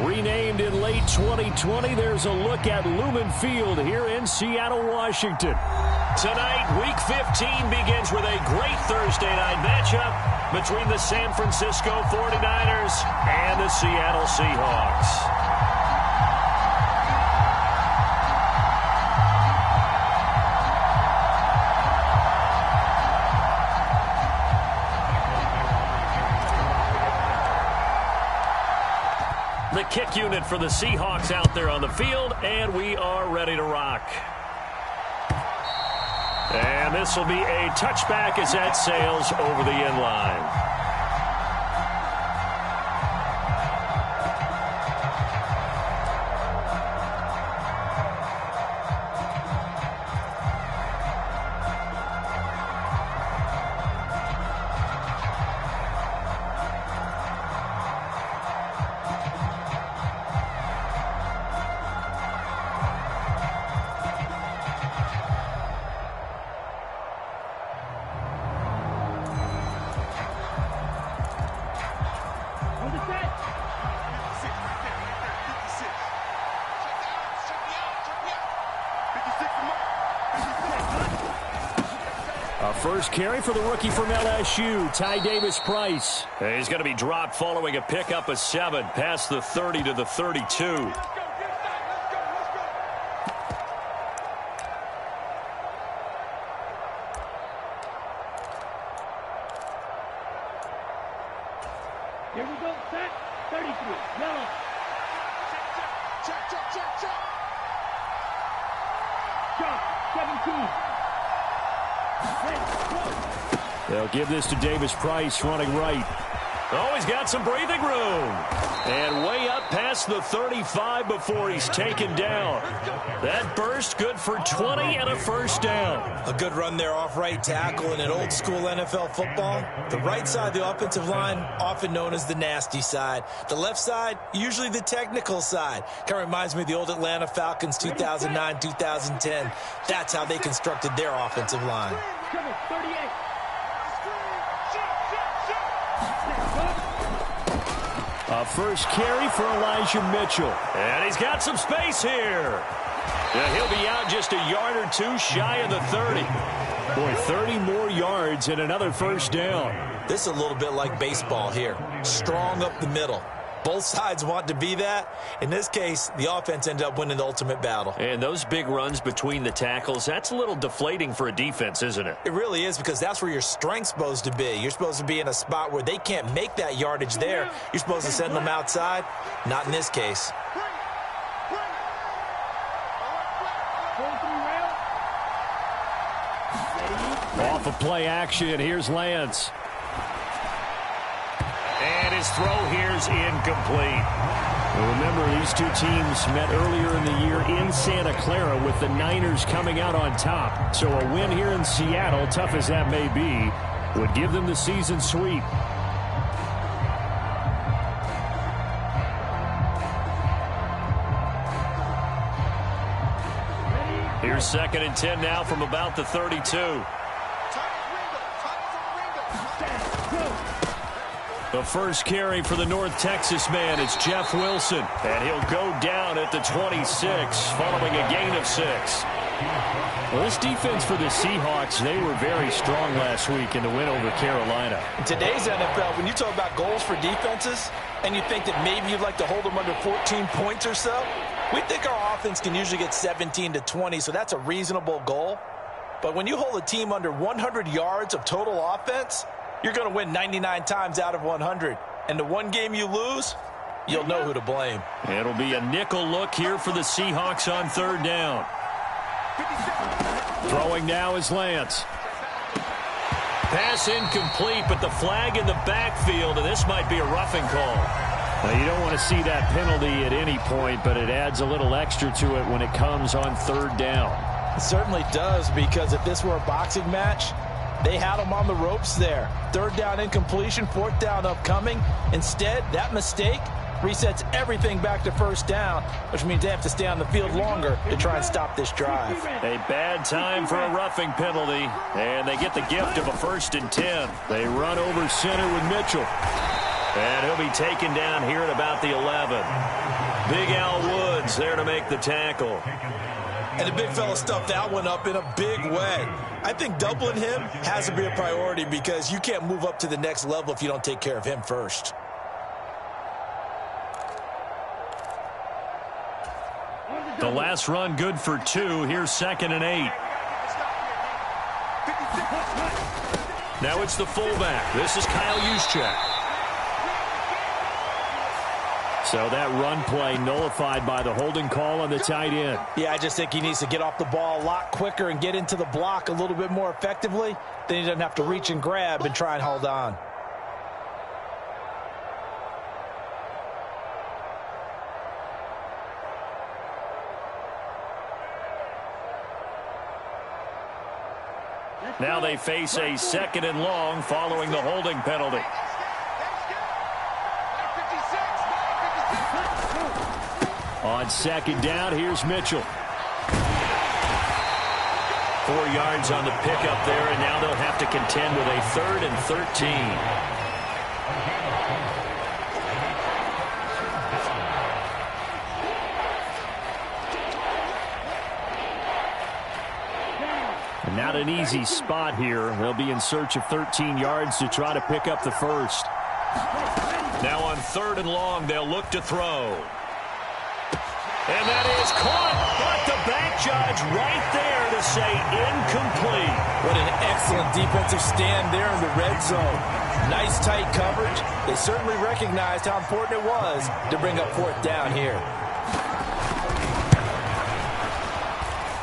Renamed in late 2020, there's a look at Lumen Field here in Seattle, Washington. Tonight, Week 15 begins with a great Thursday night matchup between the San Francisco 49ers and the Seattle Seahawks. The kick unit for the Seahawks out there on the field, and we are ready to rock. And this will be a touchback as that sails over the end line. First carry for the rookie from LSU, Ty Davis-Price. He's going to be dropped following a pickup of 7 past the 30 to the 32. Here we go, set, 33, yellow. Check. Shot, 17. They'll give this to Davis-Price running right. Oh, he's got some breathing room. And way up past the 35 before he's taken down. That burst good for 20 and a first down. A good run there off right tackle in an old school NFL football. The right side of the offensive line, often known as the nasty side. The left side, usually the technical side. Kind of reminds me of the old Atlanta Falcons 2009, 2010. That's how they constructed their offensive line. A first carry for Elijah Mitchell. And he's got some space here. Yeah, he'll be out just a yard or two shy of the 30. Boy, 30 more yards and another first down. This is a little bit like baseball here. Strong up the middle. Both sides want to be that. In this case, the offense ended up winning the ultimate battle. And those big runs between the tackles, that's a little deflating for a defense, isn't it? It really is, because that's where your strength's supposed to be. You're supposed to be in a spot where they can't make that yardage there. You're supposed to send them outside. Not in this case. Off of play action, here's Lance. And his throw here's incomplete. Well, remember, these two teams met earlier in the year in Santa Clara with the Niners coming out on top. So a win here in Seattle, tough as that may be, would give them the season sweep. Here's 2nd and 10 now from about the 32. The first carry for the North Texas man is Jeff Wilson. And he'll go down at the 26 following a gain of 6. Well, this defense for the Seahawks, they were very strong last week in the win over Carolina. In today's NFL, when you talk about goals for defenses, and you think that maybe you'd like to hold them under 14 points or so, we think our offense can usually get 17 to 20, so that's a reasonable goal. But when you hold a team under 100 yards of total offense, you're going to win 99 times out of 100. And the one game you lose, you'll know who to blame. It'll be a nickel look here for the Seahawks on 3rd down. Throwing now is Lance. Pass incomplete, but the flag in the backfield, and this might be a roughing call. Now, you don't want to see that penalty at any point, but it adds a little extra to it when it comes on 3rd down. It certainly does, because if this were a boxing match, they had him on the ropes there. 3rd down incompletion, 4th down upcoming. Instead, that mistake resets everything back to 1st down, which means they have to stay on the field longer to try and stop this drive. A bad time for a roughing penalty, and they get the gift of a 1st and 10. They run over center with Mitchell. And he'll be taken down here at about the 11. Big Al Woods there to make the tackle. And the big fella stuffed that one up in a big way. I think doubling him has to be a priority because you can't move up to the next level if you don't take care of him first. The last run good for 2. Here's 2nd and 8. Now it's the fullback. This is Kyle Juszczyk. So that run play nullified by the holding call on the tight end. Yeah, I just think he needs to get off the ball a lot quicker and get into the block a little bit more effectively. Then he doesn't have to reach and grab and try and hold on. Now they face a 2nd and long following the holding penalty. On 2nd down, here's Mitchell. 4 yards on the pickup there, and now they'll have to contend with a 3rd and 13. Not an easy spot here. They'll be in search of 13 yards to try to pick up the first. Now on 3rd and long, they'll look to throw. And that is caught, but the back judge right there to say incomplete. What an excellent defensive stand there in the red zone. Nice tight coverage. They certainly recognized how important it was to bring up 4th down here.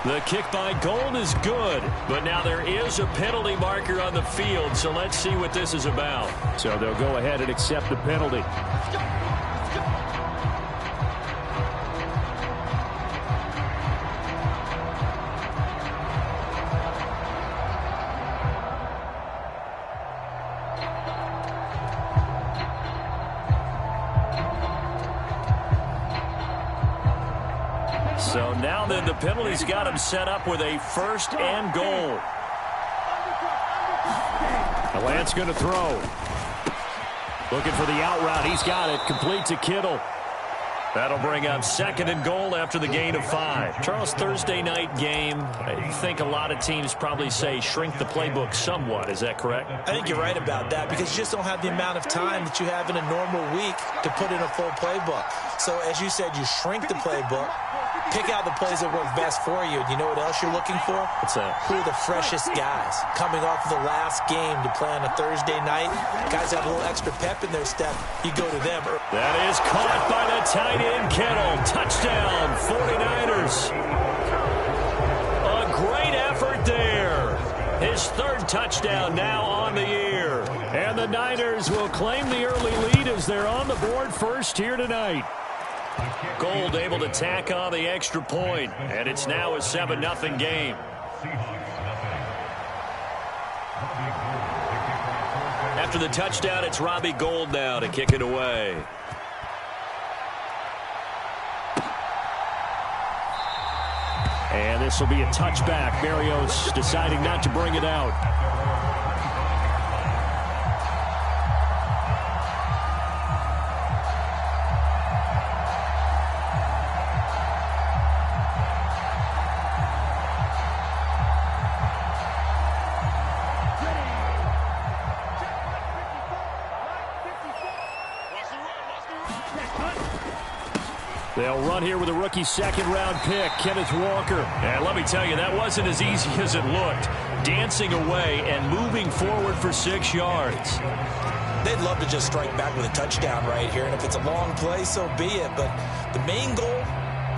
The kick by Gold is good, but now there is a penalty marker on the field, so let's see what this is about. So they'll go ahead and accept the penalty. So now then the penalty's got him set up with a 1st and goal. Lance going to throw. Looking for the out route. He's got it. Complete to Kittle. That'll bring up 2nd and goal after the gain of 5. Charles, Thursday night game, I think a lot of teams probably say shrink the playbook somewhat. Is that correct? I think you're right about that because you just don't have the amount of time that you have in a normal week to put in a full playbook. So as you said, you shrink the playbook, pick out the plays that work best for you. And you know what else you're looking for? What's that? Who are the freshest guys coming off of the last game to play on a Thursday night? Guys have a little extra pep in their step. You go to them. That is caught by the tight end, Kittle. Touchdown, 49ers. A great effort there. His 3rd touchdown now on the year. And the Niners will claim the early lead as they're on the board first here tonight. Gold able to tack on the extra point, and it's now a 7-0 game. After the touchdown, it's Robbie Gould now to kick it away. And this will be a touchback. Berrios deciding not to bring it out. They'll run here with a rookie 2nd-round pick, Kenneth Walker. And let me tell you, that wasn't as easy as it looked. Dancing away and moving forward for 6 yards. They'd love to just strike back with a touchdown right here. And if it's a long play, so be it. But the main goal,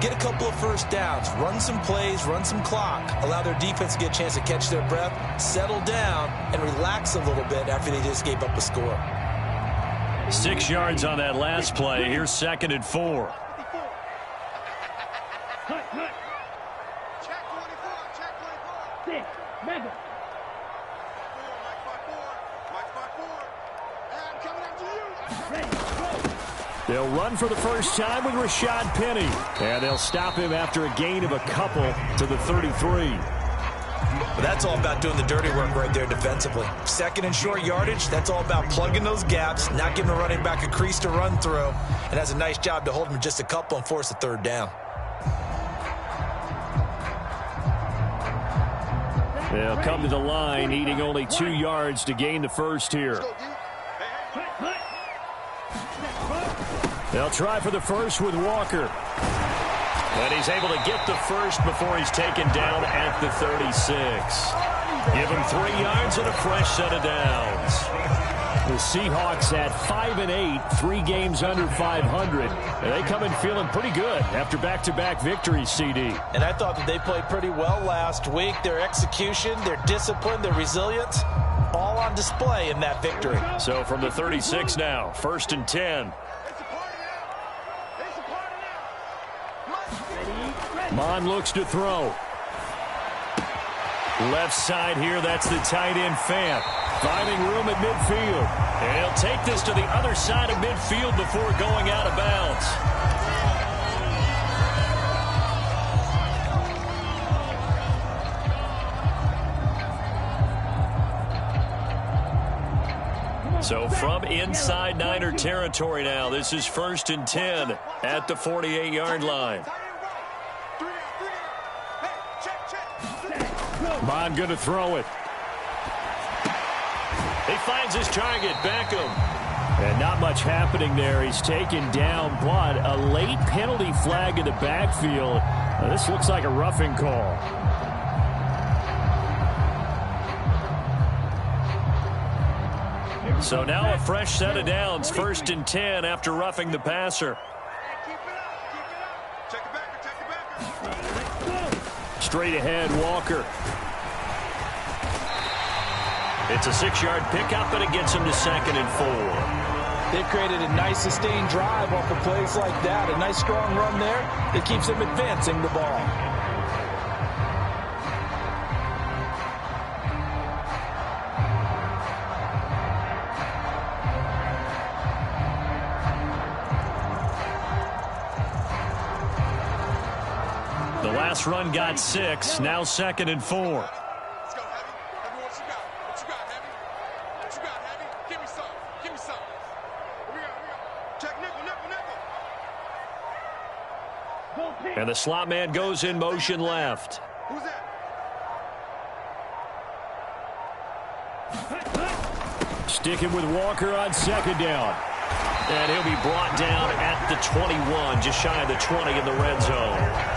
get a couple of 1st downs, run some plays, run some clock, allow their defense to get a chance to catch their breath, settle down, and relax a little bit after they just gave up a score. 6 yards on that last play. Here's 2nd and 4. They'll run for the first time with Rashad Penny. And they'll stop him after a gain of a couple to the 33. But that's all about doing the dirty work right there defensively. Second and short yardage, that's all about plugging those gaps, not giving a running back a crease to run through, and has a nice job to hold him just a couple and force a third down. They'll come to the line, needing only 2 yards to gain the first here. They'll try for the first with Walker. And he's able to get the first before he's taken down at the 36. Give him 3 yards and a fresh set of downs. The Seahawks at 5-8, 3 games under 500. And they come in feeling pretty good after back-to-back victories, CD. And I thought that they played pretty well last week. Their execution, their discipline, their resilience, all on display in that victory. So from the 36 now, 1st and 10. Mon looks to throw. Left side here, that's the tight end Fant. Finding room at midfield. And he'll take this to the other side of midfield before going out of bounds. So from inside Niner territory now, this is 1st and 10 at the 48-yard line. Bond going to throw it. He finds his target, Beckham. And not much happening there. He's taken down, but a late penalty flag in the backfield. Now, this looks like a roughing call. So now a fresh set of downs, 1st and 10 after roughing the passer. Straight ahead, Walker. It's a 6-yard pickup, and it gets him to 2nd and 4. They've created a nice sustained drive off of plays like that. A nice strong run there that keeps them advancing the ball. The last run got 6, now 2nd and 4. And the slot man goes in motion left. Who's that? Sticking with Walker on 2nd down. And he'll be brought down at the 21, just shy of the 20 in the red zone.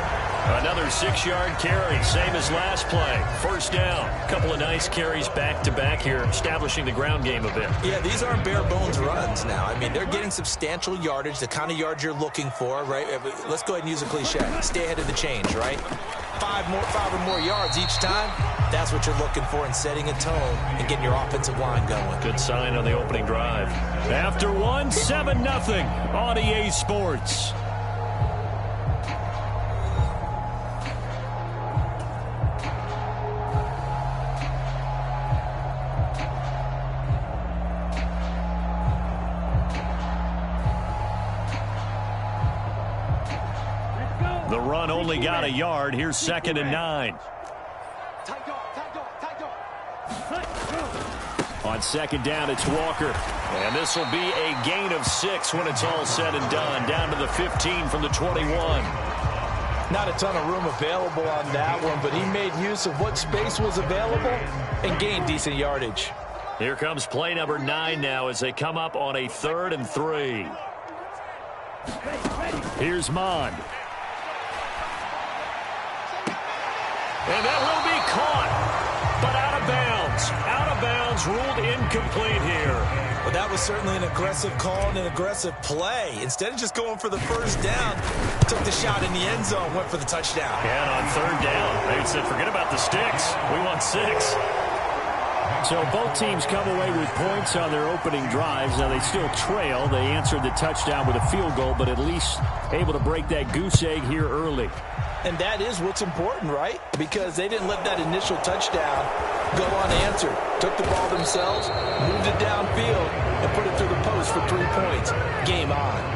Another 6-yard carry, same as last play. 1st down. A couple of nice carries back-to-back here, establishing the ground game a bit. Yeah, these aren't bare-bones runs now. I mean, they're getting substantial yardage, the kind of yards you're looking for, right? Let's go ahead and use a cliche. Stay ahead of the change, right? 5 or more yards each time. That's what you're looking for in setting a tone and getting your offensive line going. Good sign on the opening drive. After 1, 7-0 on EA Sports. The run only got a yard. Here's 2nd and 9. On 2nd down, it's Walker. And this will be a gain of 6 when it's all said and done. Down to the 15 from the 21. Not a ton of room available on that one, but he made use of what space was available and gained decent yardage. Here comes play number 9 now as they come up on a 3rd and 3. Here's Mond. And that will be caught, but out of bounds. Out of bounds, ruled incomplete here. Well, that was certainly an aggressive call and an aggressive play. Instead of just going for the 1st down, took the shot in the end zone, went for the touchdown. And on 3rd down, they said, forget about the sticks. We want 6. So both teams come away with points on their opening drives. Now they still trail. They answered the touchdown with a field goal, but at least able to break that goose egg here early. And that is what's important, right? Because they didn't let that initial touchdown go unanswered. Took the ball themselves, moved it downfield, and put it through the post for 3 points. Game on.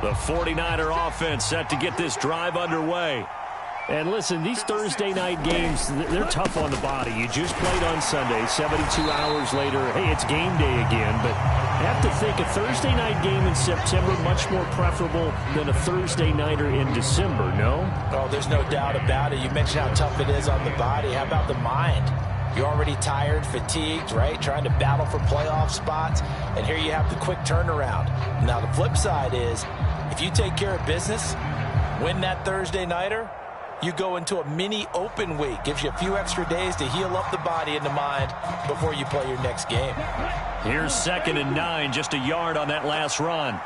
The 49er offense set to get this drive underway. And listen, these Thursday night games, they're tough on the body. You just played on Sunday, 72 hours later, hey, it's game day again. But I have to think a Thursday night game in September much more preferable than a Thursday nighter in December, no? Oh, there's no doubt about it. You mentioned how tough it is on the body. How about the mind? You're already tired, fatigued, right? Trying to battle for playoff spots. And here you have the quick turnaround. Now, the flip side is, if you take care of business, win that Thursday nighter, you go into a mini open week. Gives you a few extra days to heal up the body and the mind before you play your next game. Here's 2nd and 9, just a yard on that last run.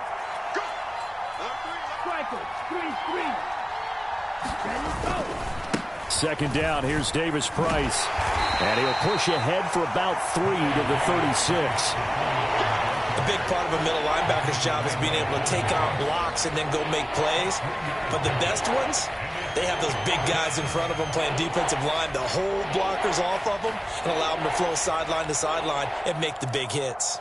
Second down, here's Davis Price. And he'll push ahead for about 3 to the 36. A big part of a middle linebacker's job is being able to take on blocks and then go make plays. But the best ones, they have those big guys in front of them playing defensive line to hold blockers off of them and allow them to flow sideline to sideline and make the big hits.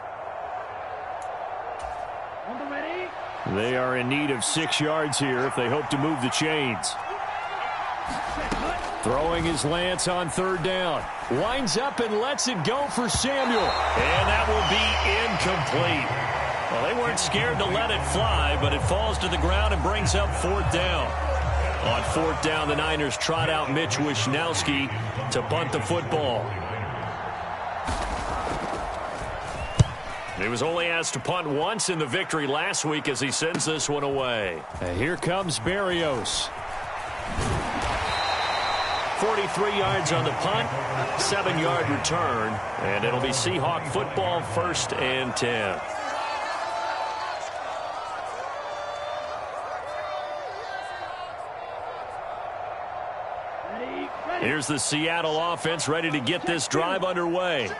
They are in need of 6 yards here if they hope to move the chains. Throwing is Lance on 3rd down. Winds up and lets it go for Samuel. And that will be incomplete. Well, they weren't scared to let it fly, but it falls to the ground and brings up 4th down. On 4th down, the Niners trot out Mitch Wishnowski to punt the football. He was only asked to punt once in the victory last week as he sends this one away. And here comes Berrios. 43 yards on the punt, 7-yard return, and it'll be Seahawk football, 1st and 10. Here's the Seattle offense ready to get this drive underway.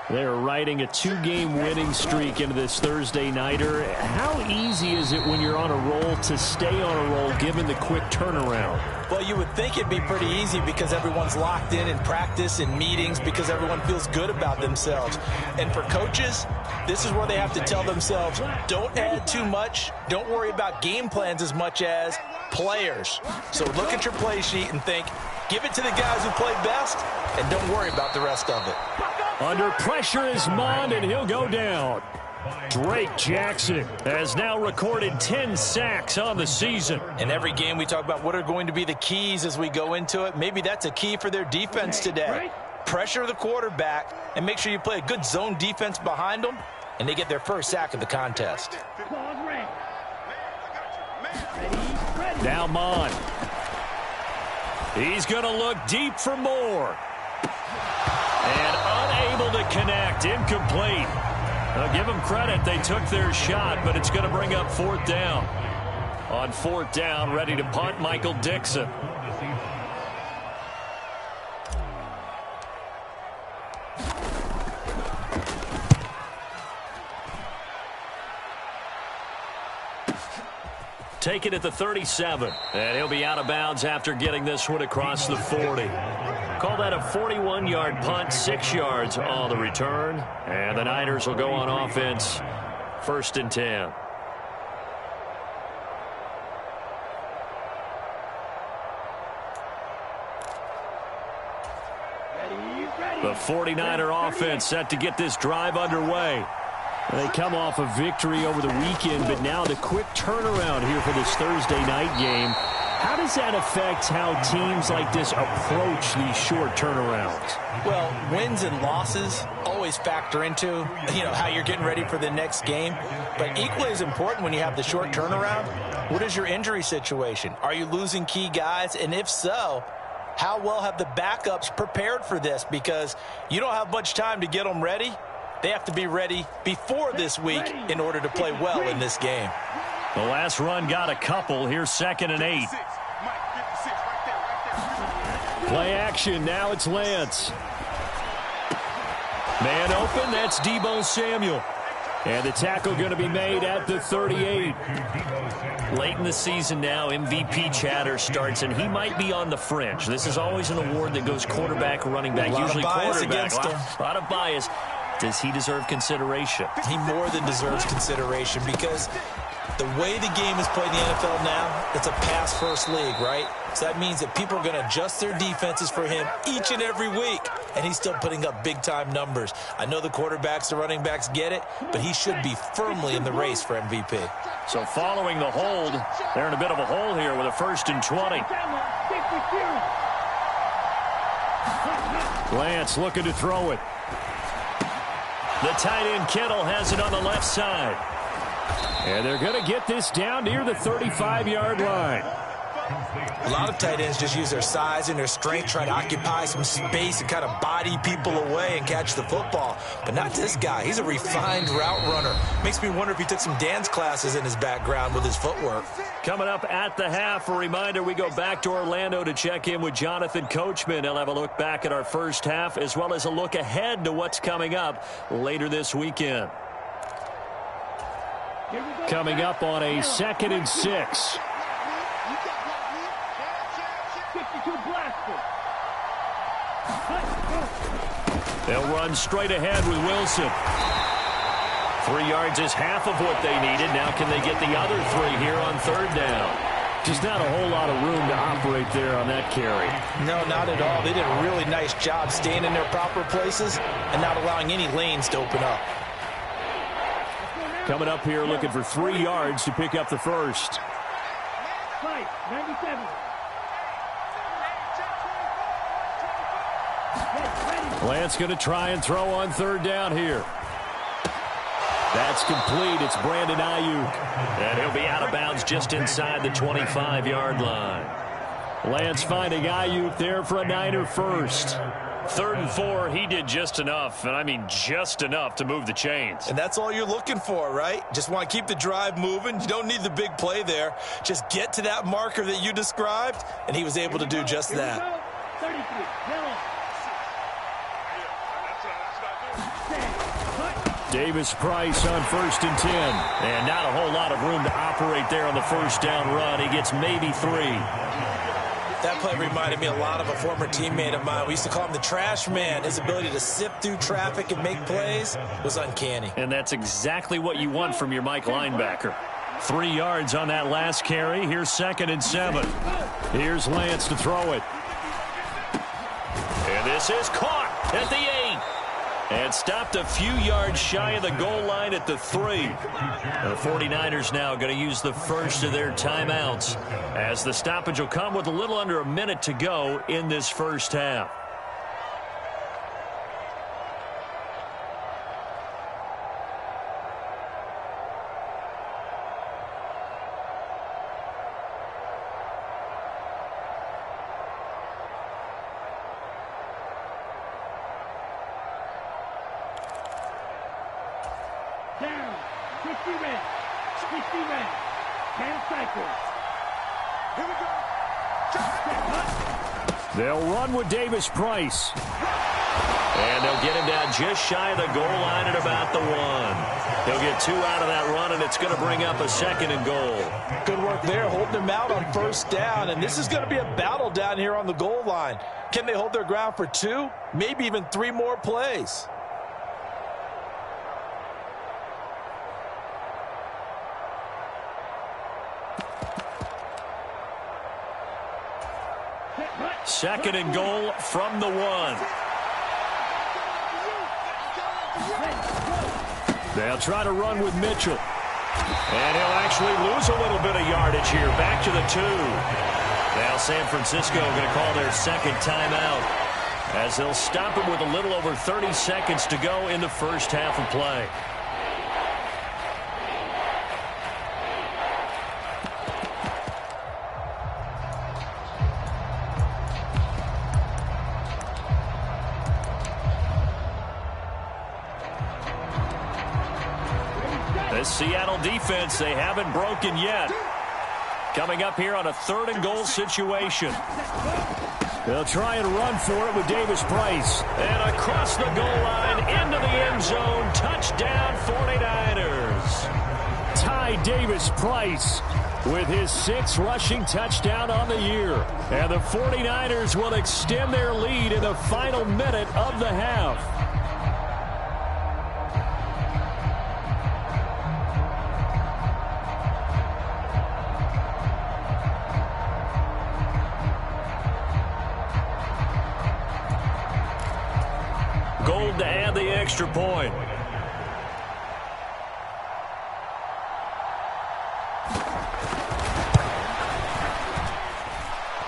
They're riding a 2-game winning streak into this Thursday nighter. How easy is it when you're on a roll to stay on a roll given the quick turnaround? Well, you would think it'd be pretty easy because everyone's locked in practice and meetings because everyone feels good about themselves. And for coaches, this is where they have to tell themselves, don't add too much. Don't worry about game plans as much as players. So look at your play sheet and think, give it to the guys who play best and don't worry about the rest of it. Under pressure is Mond, and he'll go down. Drake Jackson has now recorded 10 sacks on the season. In every game we talk about what are going to be the keys as we go into it. Maybe that's a key for their defense today. Pressure the quarterback and make sure you play a good zone defense behind them, and they get their first sack of the contest. Now Mond. He's going to look deep for more. And unable to connect, incomplete. Now give them credit, they took their shot, but it's going to bring up 4th down. On 4th down, ready to punt, Michael Dixon. Take it at the 37. And he'll be out of bounds after getting this one across the 40. Call that a 41-yard punt, 6 yards on the return. And the Niners will go on offense, 1st and 10. The 49er offense set to get this drive underway. They come off a victory over the weekend, but now the quick turnaround here for this Thursday night game. How does that affect how teams like this approach these short turnarounds? Well, wins and losses always factor into, how you're getting ready for the next game. But equally as important when you have the short turnaround, what is your injury situation? Are you losing key guys? And if so, how well have the backups prepared for this? Because you don't have much time to get them ready. They have to be ready before this week in order to play well in this game. The last run got a couple. Here's 2nd and 8. Play action. Now it's Lance. Man open. That's Deebo Samuel. And the tackle going to be made at the 38. Late in the season now, MVP chatter starts, and he might be on the fringe. This is always an award that goes quarterback, running back, usually quarterback. A lot of bias. Does he deserve consideration? He more than deserves consideration because the way the game is played in the NFL now, it's a pass-first league, right? So that means that people are going to adjust their defenses for him each and every week, and he's still putting up big-time numbers. I know the quarterbacks, the running backs get it, but he should be firmly in the race for MVP. So following the hold, they're in a bit of a hole here with a 1st and 20. Lance looking to throw it. The tight end Kittle has it on the left side. And they're going to get this down near the 35-yard line. A lot of tight ends just use their size and their strength, try to occupy some space and kind of body people away and catch the football. But not this guy. He's a refined route runner. Makes me wonder if he took some dance classes in his background with his footwork. Coming up at the half, a reminder, we go back to Orlando to check in with Jonathan Coachman. He'll have a look back at our first half as well as a look ahead to what's coming up later this weekend. Coming up on a 2nd and 6. They'll run straight ahead with Wilson. 3 yards is half of what they needed. Now can they get the other 3 here on 3rd down? Just not a whole lot of room to operate there on that carry. No, not at all. They did a really nice job staying in their proper places and not allowing any lanes to open up. Coming up here looking for 3 yards to pick up the first. 97. Lance going to try and throw on 3rd down here. That's complete. It's Brandon Ayuk. And he'll be out of bounds just inside the 25-yard line. Lance finding Ayuk there for a Niner first. 3rd and 4, he did just enough, and I mean just enough to move the chains. And that's all you're looking for, right? Just want to keep the drive moving. You don't need the big play there. Just get to that marker that you described, and he was able to do just that. 33, yellow. Davis Price on 1st and 10. And not a whole lot of room to operate there on the 1st down run. He gets maybe 3. That play reminded me a lot of a former teammate of mine. We used to call him the trash man. His ability to sift through traffic and make plays was uncanny. And that's exactly what you want from your Mike linebacker. 3 yards on that last carry. Here's 2nd and 7. Here's Lance to throw it. And this is caught at the 8. And stopped a few yards shy of the goal line at the 3. The 49ers now going to use the first of their timeouts as the stoppage will come with a little under a minute to go in this first half. Down. 50 red. 50 red. 10 cycles. Here we go. They'll run with Davis Price. And they'll get him down just shy of the goal line at about the 1. They'll get 2 out of that run, and it's going to bring up a 2nd and goal. Good work there, holding them out on 1st down. And this is going to be a battle down here on the goal line. Can they hold their ground for 2, maybe even 3 more plays? Second and goal from the 1. They'll try to run with Mitchell. And he'll actually lose a little bit of yardage here. Back to the 2. Now San Francisco going to call their 2nd timeout as they'll stop him with a little over 30 seconds to go in the first half of play. This Seattle defense, they haven't broken yet. Coming up here on a 3rd and goal situation. They'll try and run for it with Davis Price. And across the goal line into the end zone. Touchdown 49ers. Ty Davis Price with his 6th rushing touchdown on the year. And the 49ers will extend their lead in the final minute of the half. extra point.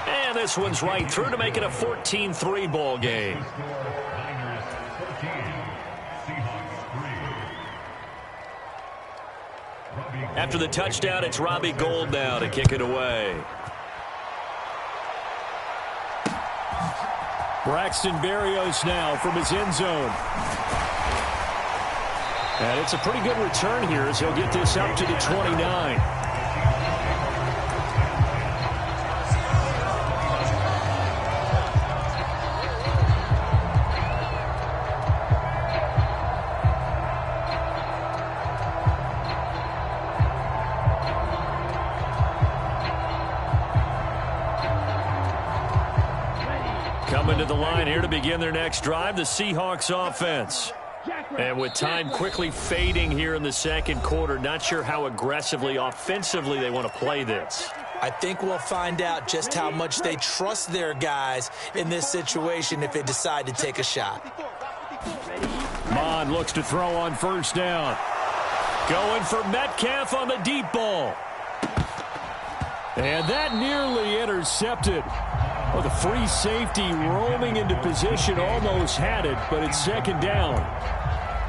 And this one's right through to make it a 14-3 ball game. After the touchdown, it's Robbie Gould now to kick it away. Braxton Berrios now from his end zone. And it's a pretty good return here as he'll get this up to the 29. Coming to the line here to begin their next drive, the Seahawks offense. And with time quickly fading here in the second quarter, not sure how aggressively, offensively they want to play this. I think we'll find out just how much they trust their guys in this situation if they decide to take a shot. Mond looks to throw on first down. Going for Metcalf on the deep ball. And that nearly intercepted. Well, the free safety roaming into position almost had it, but it's second down.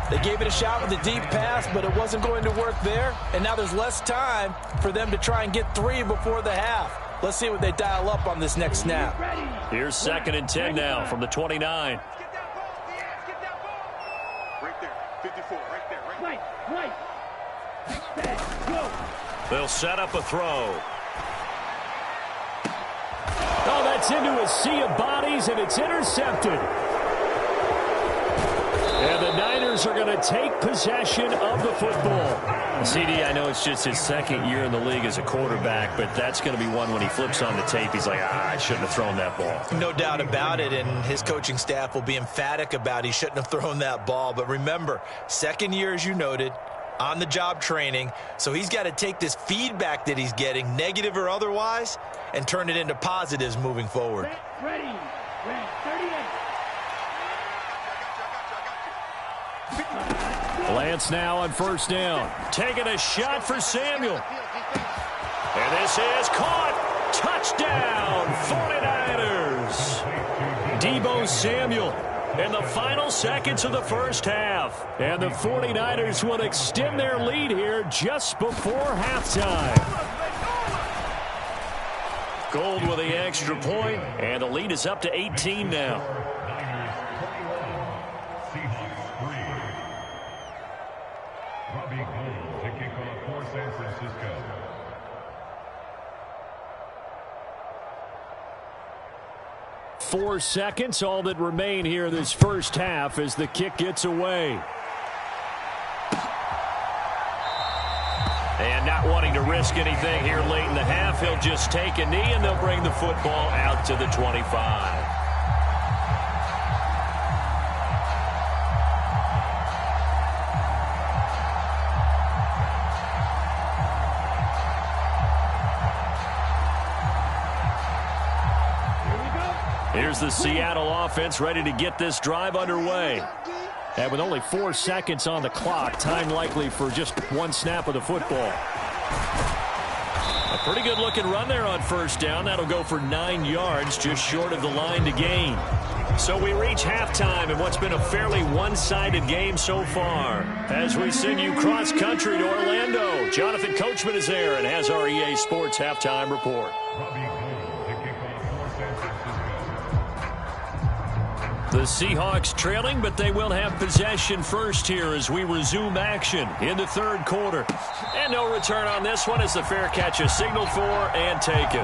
They gave it a shot with a deep pass, but it wasn't going to work there. And now there's less time for them to try and get 3 before the half. Let's see what they dial up on this next snap. Here's 2nd and 10 now from the 29. Right there, 54, right there, right. Go. They'll set up a throw. Oh, that's into a sea of bodies, and it's intercepted. And the Niners are going to take possession of the football. CD, I know it's just his second year in the league as a quarterback, but that's going to be one when he flips on the tape, he's like, I shouldn't have thrown that ball. No doubt about it, and his coaching staff will be emphatic about he shouldn't have thrown that ball. But remember, second year, as you noted, on-the-job training, so he's got to take this feedback that he's getting, negative or otherwise, and turn it into positives moving forward. Ready. 38. Lance now on first down. Taking a shot for Samuel. And this is caught. Touchdown, 49ers. Deebo Samuel in the final seconds of the first half. And the 49ers will extend their lead here just before halftime. Gould with the extra point, and the lead is up to 18 now. Robbie Gould to kick off for San Francisco. Four seconds, all that remain here this first half as the kick gets away. And not wanting to risk anything here late in the half, he'll just take a knee and they'll bring the football out to the 25. Here's the Seattle offense ready to get this drive underway. And with only 4 seconds on the clock, time likely for just one snap of the football. A pretty good looking run there on first down. That'll go for 9 yards, just short of the line to gain. So we reach halftime in what's been a fairly one-sided game so far. As we send you cross-country to Orlando, Jonathan Coachman is there and has our EA Sports halftime report. The Seahawks trailing, but they will have possession first here as we resume action in the third quarter. And no return on this one as the fair catch is signaled for and taken.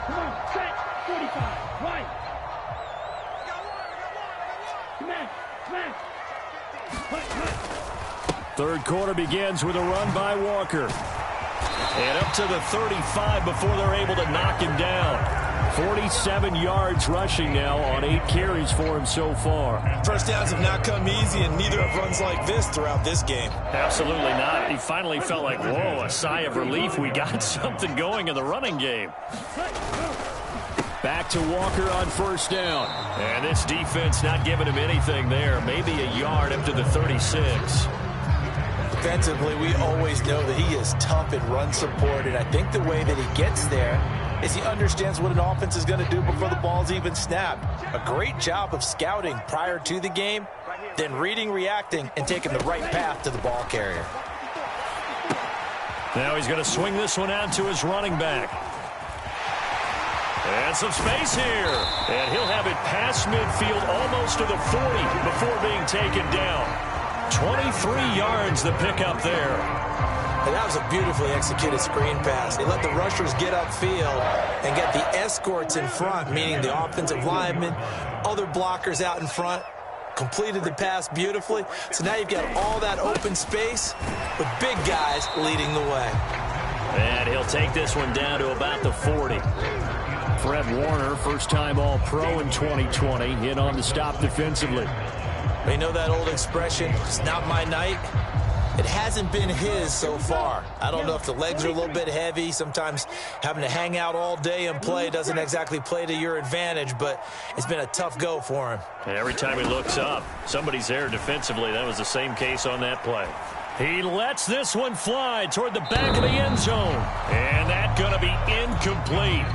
Come on, set. 45. Right. Smash. Third quarter begins with a run by Walker. And up to the 35 before they're able to knock him down. 47 yards rushing now on 8 carries for him so far. First downs have not come easy, and neither have runs like this throughout this game. Absolutely not. He finally felt like, whoa, a sigh of relief. We got something going in the running game. Back to Walker on first down. And this defense not giving him anything there. Maybe a yard up to the 36. Defensively, we always know that he is tough in run support, and I think the way that he gets there is he understands what an offense is going to do before the ball's even snapped. A great job of scouting prior to the game, then reading, reacting, and taking the right path to the ball carrier. Now he's going to swing this one out to his running back. And some space here. And he'll have it past midfield almost to the 40 before being taken down. 23 yards the pickup there. And that was a beautifully executed screen pass. They let the rushers get upfield and get the escorts in front, meaning the offensive linemen, other blockers out in front, completed the pass beautifully. So now you've got all that open space with big guys leading the way. And he'll take this one down to about the 40. Fred Warner, first-time All-Pro in 2020, in on the stop defensively. You know that old expression, it's not my night? It hasn't been his so far. I don't know if the legs are a little bit heavy. Sometimes having to hang out all day and play doesn't exactly play to your advantage, but it's been a tough go for him. And every time he looks up, somebody's there defensively. That was the same case on that play. He lets this one fly toward the back of the end zone. And that's going to be incomplete.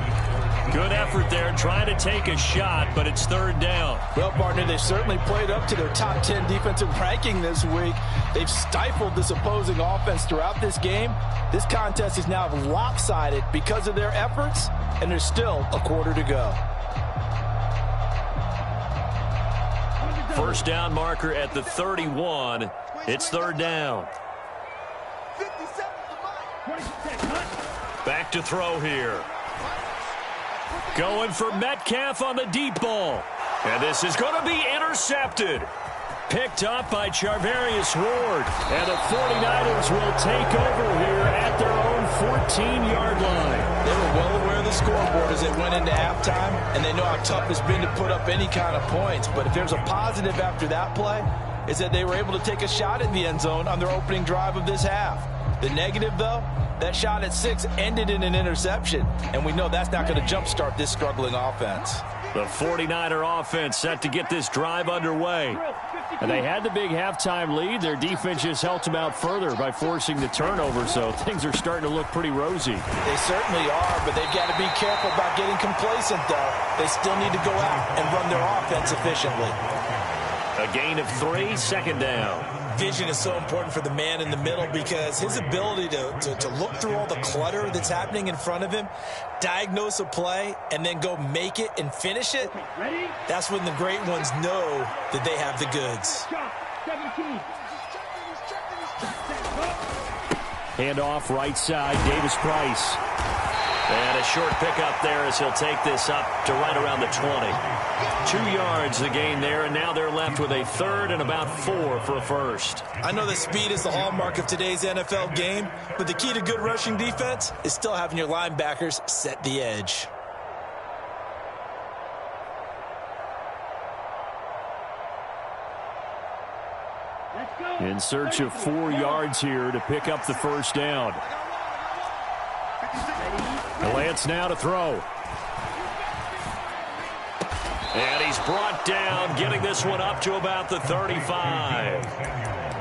Good effort there, trying to take a shot, but it's third down. Well, partner, they've certainly played up to their top 10 defensive ranking this week. They've stifled this opposing offense throughout this game. This contest is now lopsided because of their efforts, and there's still a quarter to go. First down marker at the 31. It's third down. Back to throw here. Going for Metcalf on the deep ball. And this is going to be intercepted. Picked up by Charvarius Ward. And the 49ers will take over here at their own 14-yard line. They were well aware of the scoreboard as they went into halftime, and they know how tough it's been to put up any kind of points. But if there's a positive after that play, is that they were able to take a shot at the end zone on their opening drive of this half. The negative, though, that shot at 6 ended in an interception, and we know that's not going to jumpstart this struggling offense. The 49er offense set to get this drive underway. And they had the big halftime lead. Their defense just helped them out further by forcing the turnover, so things are starting to look pretty rosy. They certainly are, but they've got to be careful about getting complacent, though. They still need to go out and run their offense efficiently. A gain of 3, second down. Vision is so important for the man in the middle because his ability to look through all the clutter that's happening in front of him, diagnose a play, and then go make it and finish it, that's when the great ones know that they have the goods. Handoff right side, Davis Price. And a short pickup there as he'll take this up to right around the 20. 2 yards the gain there, and now they're left with a third and about 4 for a first. I know that speed is the hallmark of today's NFL game, but the key to good rushing defense is still having your linebackers set the edge. In search of 4 yards here to pick up the first down. Lance now to throw. And he's brought down, getting this one up to about the 35.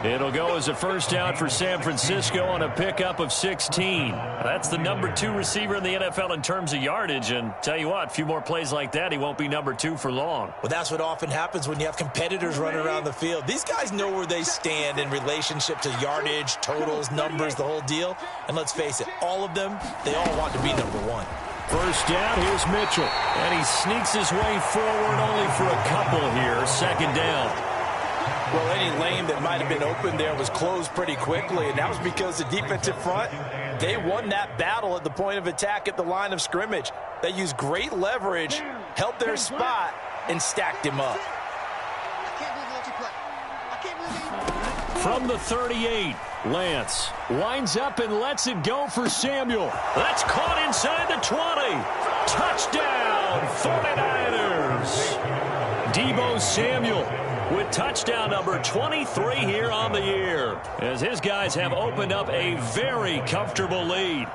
It'll go as a first down for San Francisco on a pickup of 16. That's the number 2 receiver in the NFL in terms of yardage. And tell you what, a few more plays like that, he won't be number 2 for long. Well, that's what often happens when you have competitors running around the field. These guys know where they stand in relationship to yardage, totals, numbers, the whole deal. And let's face it, all of them, they all want to be number 1. First down, here's Mitchell. And he sneaks his way forward only for a couple here. Second down. Well, any lane that might have been open there was closed pretty quickly, and that was because the defensive front, they won that battle at the point of attack at the line of scrimmage. They used great leverage, held their spot, and stacked him up. From the 38, Lance lines up and lets it go for Samuel. That's caught inside the 20. Touchdown! touchdown, 49ers. Deebo Samuel with touchdown number 23 here on the year, as his guys have opened up a very comfortable lead.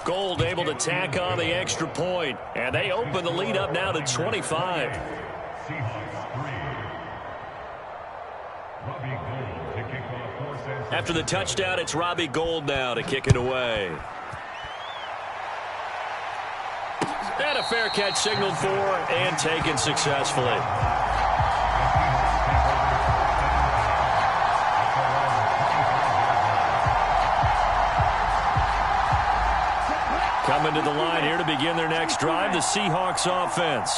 Gold able to tack on the extra point, and they open the lead up now to 25. After the touchdown, it's Robbie Gould now to kick it away. And a fair catch signaled for and taken successfully. Coming to the line here to begin their next drive, the Seahawks offense.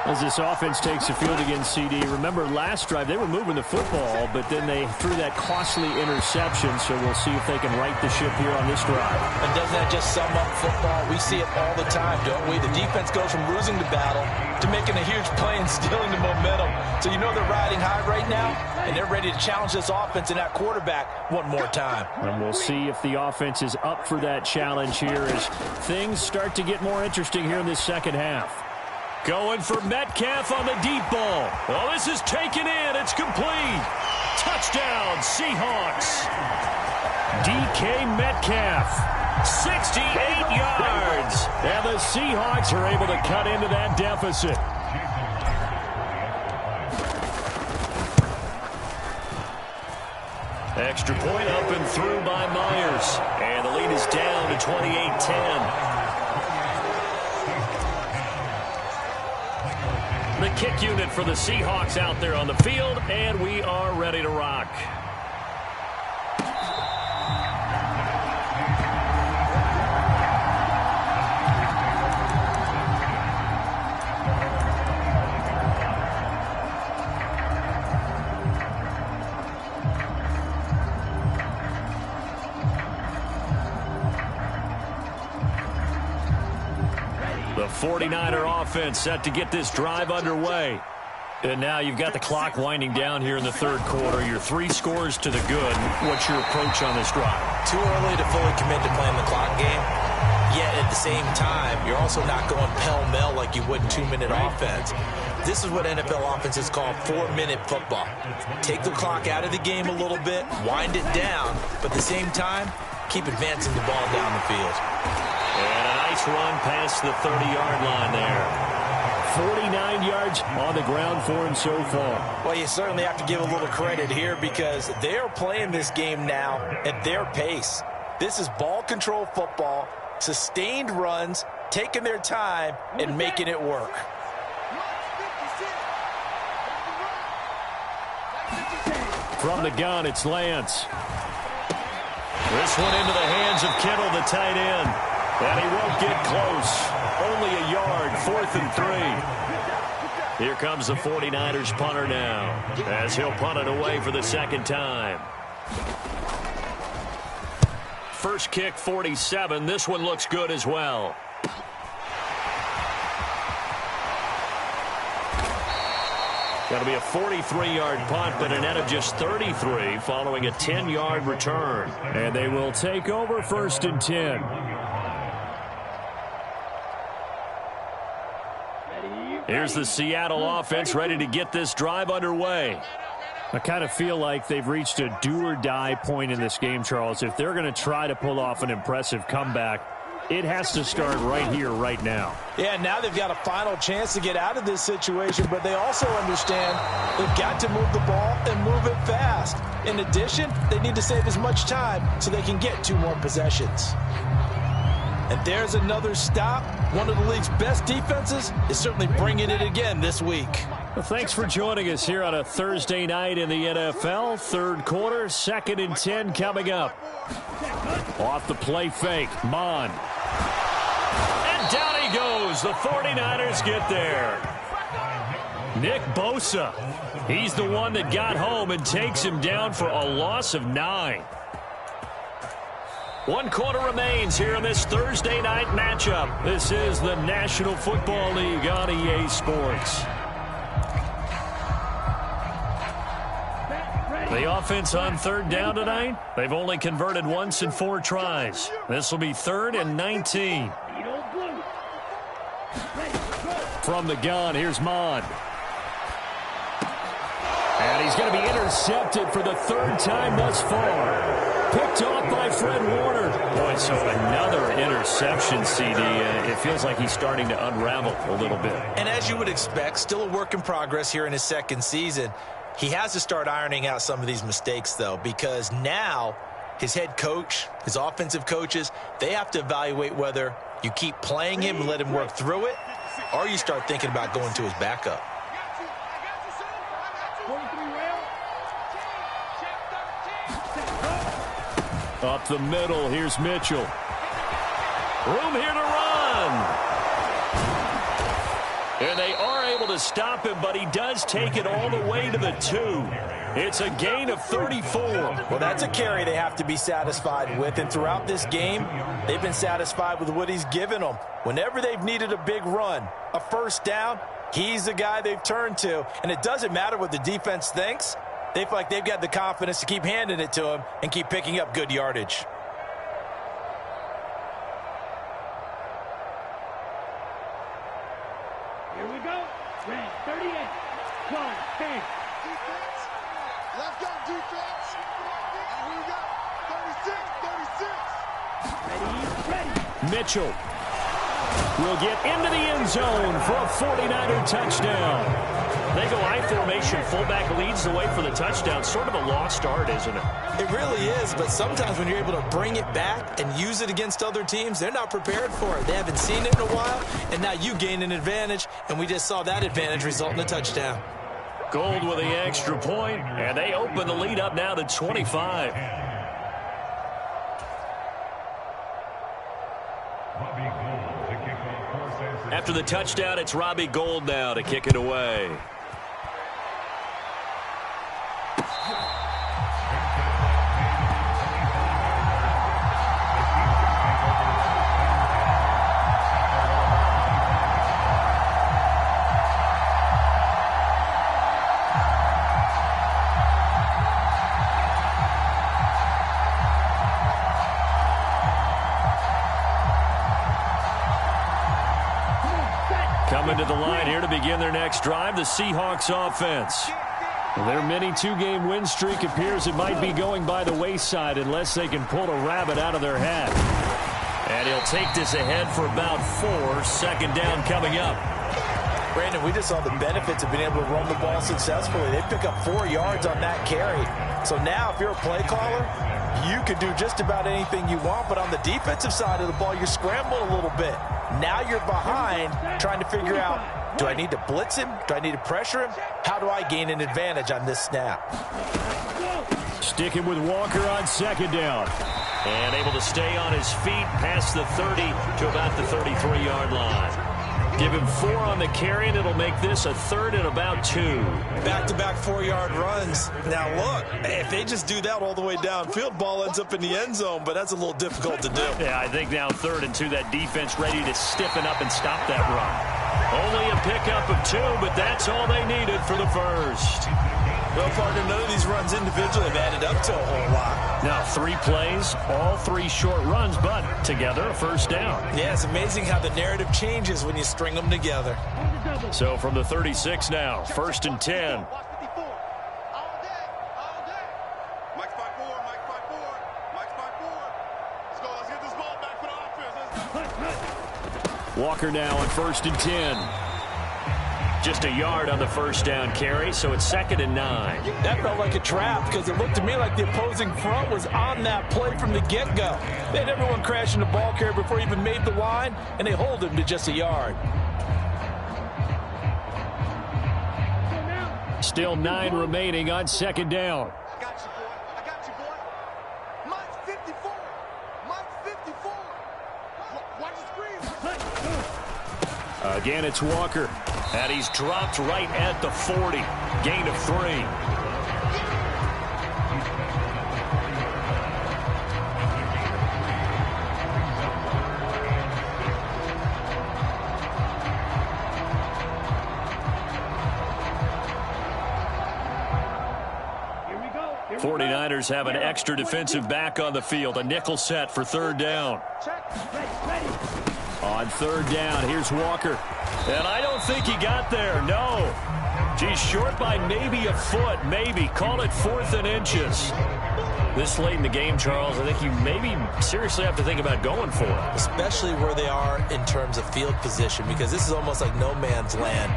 As this offense takes the field against CD, remember last drive they were moving the football, but then they threw that costly interception, so we'll see if they can right the ship here on this drive. And doesn't that just sum up football? We see it all the time, don't we? The defense goes from losing the battle to making a huge play and stealing the momentum. So you know they're riding high right now, and they're ready to challenge this offense and that quarterback one more time. And we'll see if the offense is up for that challenge here as things start to get more interesting here in this second half. Going for Metcalf on the deep ball. Well, this is taken in. It's complete. Touchdown, Seahawks. DK Metcalf, 68 yards. And the Seahawks are able to cut into that deficit. Extra point up and through by Myers. And the lead is down to 28-10. The kick unit for the Seahawks out there on the field, and we are ready to rock. The 49er offense set to get this drive underway. And now you've got the clock winding down here in the third quarter. Your 3 scores to the good. What's your approach on this drive? Too early to fully commit to playing the clock game. Yet at the same time, you're also not going pell-mell like you would in 2-minute offense. This is what NFL offenses call 4-minute football. Take the clock out of the game a little bit, wind it down, but at the same time, keep advancing the ball down the field. And a nice run past the 30-yard line there. 49 yards on the ground for him so far. Well, you certainly have to give a little credit here because they're playing this game now at their pace. This is ball control football, sustained runs, taking their time, and making it work. From the gun, it's Lance. This one into the hands of Kittle, the tight end. And he won't get close. Only a yard, 4th and 3. Here comes the 49ers punter now, as he'll punt it away for the second time. First kick, 47. This one looks good as well. That'll be a 43-yard punt, but a net of just 33 following a 10-yard return. And they will take over 1st and 10. Here's the Seattle offense ready to get this drive underway. I kind of feel like they've reached a do-or-die point in this game, Charles. If they're going to try to pull off an impressive comeback, it has to start right here, right now. Yeah, now they've got a final chance to get out of this situation, but they also understand they've got to move the ball and move it fast. In addition, they need to save as much time so they can get 2 more possessions. And there's another stop. One of the league's best defenses is certainly bringing it again this week. Well, thanks for joining us here on a Thursday night in the NFL. Third quarter, 2nd and 10 coming up. Off the play fake, Mon. And down he goes. The 49ers get there. Nick Bosa. He's the one that got home and takes him down for a loss of 9. 1 quarter remains here in this Thursday night matchup. This is the National Football League on EA Sports. The offense on third down tonight, they've only converted once in 4 tries. This will be 3rd and 19. From the gun, here's Mond. And he's going to be intercepted for the 3rd time thus far. Picked off by Fred Warner. Boy, so another interception, CD. It feels like he's starting to unravel a little bit. And as you would expect, still a work in progress here in his 2nd season. He has to start ironing out some of these mistakes, though, because now his head coach, his offensive coaches, they have to evaluate whether you keep playing him and let him work through it, or you start thinking about going to his backup. Up the middle, here's Mitchell. Room here to run. And they are able to stop him, but he does take it all the way to the 2. It's a gain of 34. Well, that's a carry they have to be satisfied with, and throughout this game, they've been satisfied with what he's given them. Whenever they've needed a big run, a 1st down, he's the guy they've turned to, and it doesn't matter what the defense thinks. They feel like they've got the confidence to keep handing it to him and keep picking up good yardage. Here we go. Red 38. 12, 10. Defense. Let's go, defense. And here we go. 36, 36. Ready. Mitchell will get into the end zone for a 49er touchdown. They go I formation. Fullback leads the way for the touchdown. Sort of a lost art, isn't it? It really is, but sometimes when you're able to bring it back and use it against other teams, they're not prepared for it. They haven't seen it in a while, and now you gain an advantage, and we just saw that advantage result in a touchdown. Gold with the extra point, and they open the lead up now to 25. Robbie Gould to kick off for San Francisco. After the touchdown, it's Robbie Gould now to kick it away. Coming to the line here to begin their next drive, the Seahawks offense. Their mini 2-game win streak appears it might be going by the wayside unless they can pull a rabbit out of their hat. And he'll take this ahead for about 4. 2nd down coming up. Brandon, we just saw the benefits of being able to run the ball successfully. They pick up 4 yards on that carry. So now if you're a play caller, you can do just about anything you want, but on the defensive side of the ball, you're scrambling a little bit. Now you're behind trying to figure out, do I need to blitz him? Do I need to pressure him? How do I gain an advantage on this snap? Sticking with Walker on 2nd down. And able to stay on his feet past the 30 to about the 33-yard line. Give him 4 on the carry, and it'll make this a 3rd and about 2. Back-to-back 4-yard runs. Now, look, if they just do that all the way downfield, ball ends up in the end zone, but that's a little difficult to do. Yeah, I think now 3rd and 2, that defense ready to stiffen up and stop that run. Only a pickup of 2, but that's all they needed for the 1st. Well, partner, none of these runs individually have added up to a whole lot. Now 3 plays, all 3 short runs, but together a 1st down. Yeah, it's amazing how the narrative changes when you string them together. So from the 36 now, 1st and 10. Watch 54. All day. All day. Mike's 5-4. Mike's 5-4. Mike's 5-4. Let's go. Let's get this ball back for the offense. Let's go. Walker now on 1st and 10. Just a yard on the 1st down carry, so it's 2nd and 9. That felt like a trap because it looked to me like the opposing front was on that play from the get-go. They had everyone crashing the ball carrier before he even made the line, and they hold him to just a yard. Still 9 remaining on 2nd down. I got you, boy. I got you, boy. Mike's 54. Mike's 54. Watch the screen. Again, it's Walker. And he's dropped right at the 40. Gain of 3. 49ers have an extra defensive back on the field. A nickel set for third down. On third down, here's Walker. And I don't think he got there. No. He's short by maybe a foot, maybe. Call it 4th and inches. This late in the game, Charles, I think you maybe seriously have to think about going for it. Especially where they are in terms of field position, because this is almost like no man's land.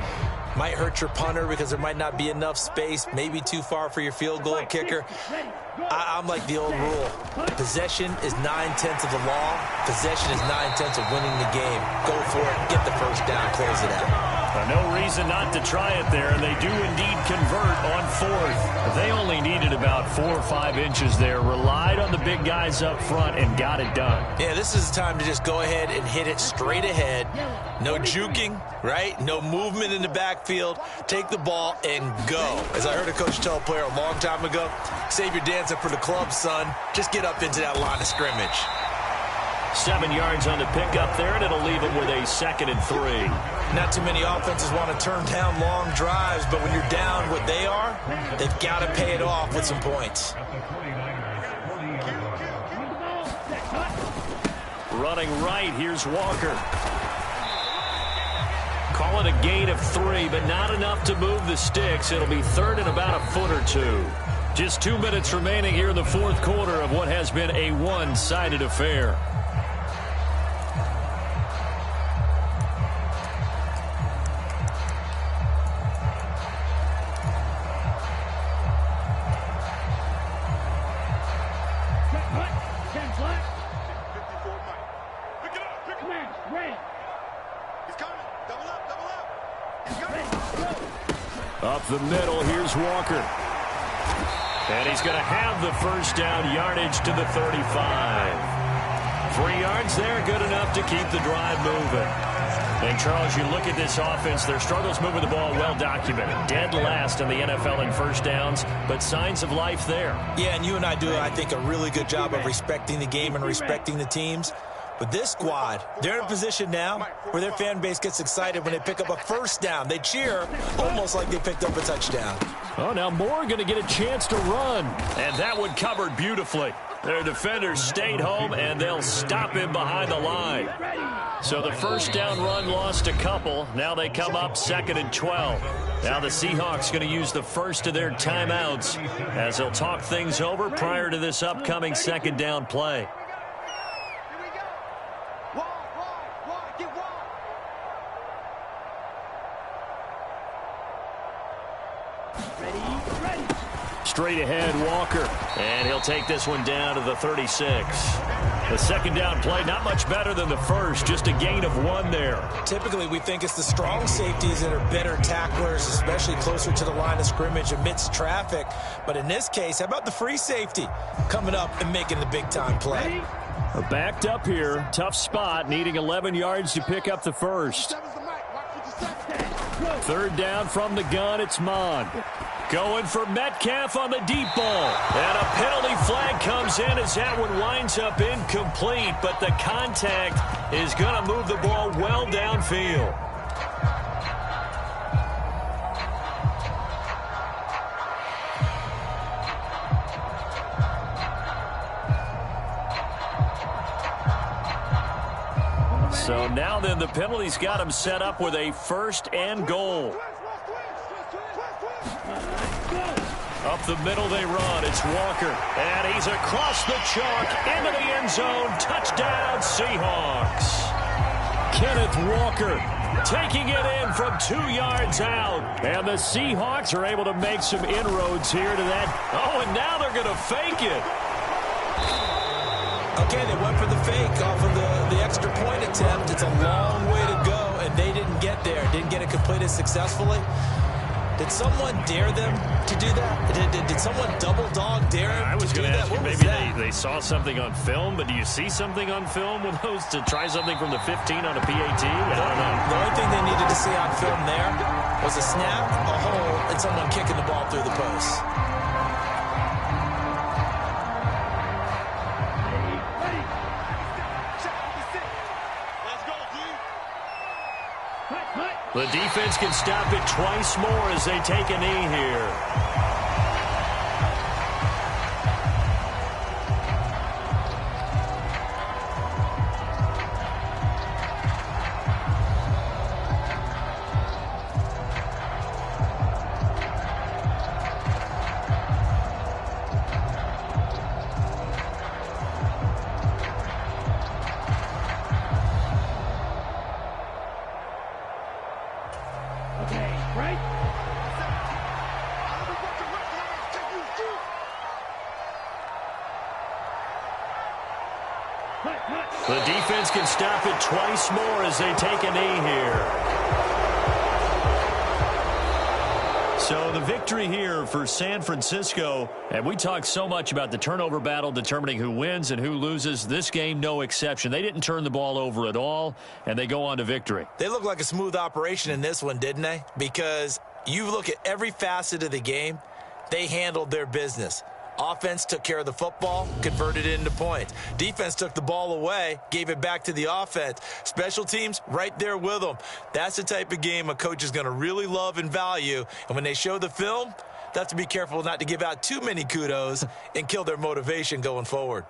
Might hurt your punter because there might not be enough space, maybe too far for your field goal kicker. I'm like the old rule. Possession is 9/10 of the law. Possession is 9/10 of winning the game. Go for it. Get the first down. Close it out. No reason not to try it there, and they do indeed convert on 4th. They only needed about 4 or 5 inches there, relied on the big guys up front, and got it done. Yeah, this is the time to just go ahead and hit it straight ahead. No juking, right? No movement in the backfield. Take the ball and go. As I heard a coach tell a player a long time ago, save your dancing for the club, son. Just get up into that line of scrimmage. 7 yards on the pickup there, and it'll leave them with a 2nd and 3. Not too many offenses want to turn down long drives, but when you're down what they are, they've got to pay it off with some points. Running right, here's Walker. Call it a gain of 3, but not enough to move the sticks. It'll be 3rd and about a foot or 2. Just 2 minutes remaining here in the 4th quarter of what has been a one-sided affair. Up the middle, here's Walker. And he's going to have the first down, yardage to the 35. 3 yards there, good enough to keep the drive moving. And, Charles, you look at this offense, their struggles moving the ball well documented. Dead last in the NFL in first downs, but signs of life there. Yeah, and you and I do, I think, a really good job of respecting the game and respecting the teams. But this squad, they're in a position now where their fan base gets excited when they pick up a first down. They cheer almost like they picked up a touchdown. Oh, now Moore going to get a chance to run. And that one covered beautifully. Their defenders stayed home, and they'll stop him behind the line. So the first down run lost a couple. Now they come up 2nd and 12. Now the Seahawks going to use the first of their timeouts as they'll talk things over prior to this upcoming 2nd down play. Straight ahead, Walker. And he'll take this one down to the 36. The 2nd down play, not much better than the first. Just a gain of 1 there. Typically, we think it's the strong safeties that are better tacklers, especially closer to the line of scrimmage amidst traffic. But in this case, how about the free safety coming up and making the big-time play? Backed up here. Tough spot, needing 11 yards to pick up the first. 3rd down from the gun, it's Mon. Going for Metcalf on the deep ball. And a penalty flag comes in as that one winds up incomplete. But the contact is going to move the ball well downfield. So now then the penalty's got him set up with a 1st and goal. Up the middle they run. It's Walker. And he's across the chalk into the end zone. Touchdown, Seahawks. Kenneth Walker taking it in from 2 yards out. And the Seahawks are able to make some inroads here to that. Oh, and now they're going to fake it. Okay, they went for the fake off of the extra point attempt. It's a long way to go, and they didn't get there. Didn't get it completed successfully. Did someone dare them to do that? Did someone double dog dare them I was to do going to that? ask you, What was maybe that? they saw something on film, but do you see something on film with those to try something from the 15 on a PAT? I don't know. The only thing they needed to see on film there was a snap, a hole, and someone kicking the ball through the post. The defense can stop it twice more as they take a knee here. Okay, right? The defense can stop it twice more as they take a knee here. So the victory here for San Francisco, and we talked so much about the turnover battle determining who wins and who loses. This game, no exception. They didn't turn the ball over at all, and they go on to victory. They look like a smooth operation in this one, didn't they? Because you look at every facet of the game, they handled their business. Offense took care of the football, converted it into points. Defense took the ball away, gave it back to the offense. Special teams, right there with them. That's the type of game a coach is going to really love and value. And when they show the film, they have to be careful not to give out too many kudos and kill their motivation going forward.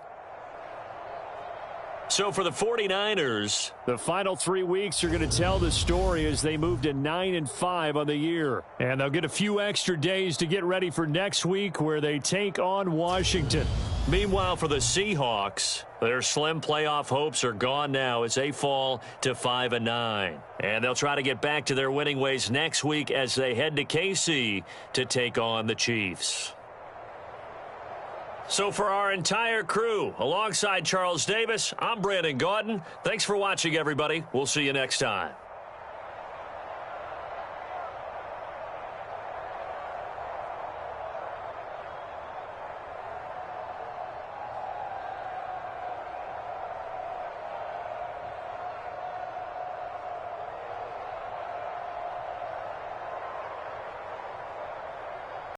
So for the 49ers, the final 3 weeks are going to tell the story as they move to 9-5 on the year. And they'll get a few extra days to get ready for next week where they take on Washington. Meanwhile, for the Seahawks, their slim playoff hopes are gone now as they fall to 5-9. And they'll try to get back to their winning ways next week as they head to KC to take on the Chiefs. So for our entire crew, alongside Charles Davis, I'm Brandon Gaudin. Thanks for watching, everybody. We'll see you next time.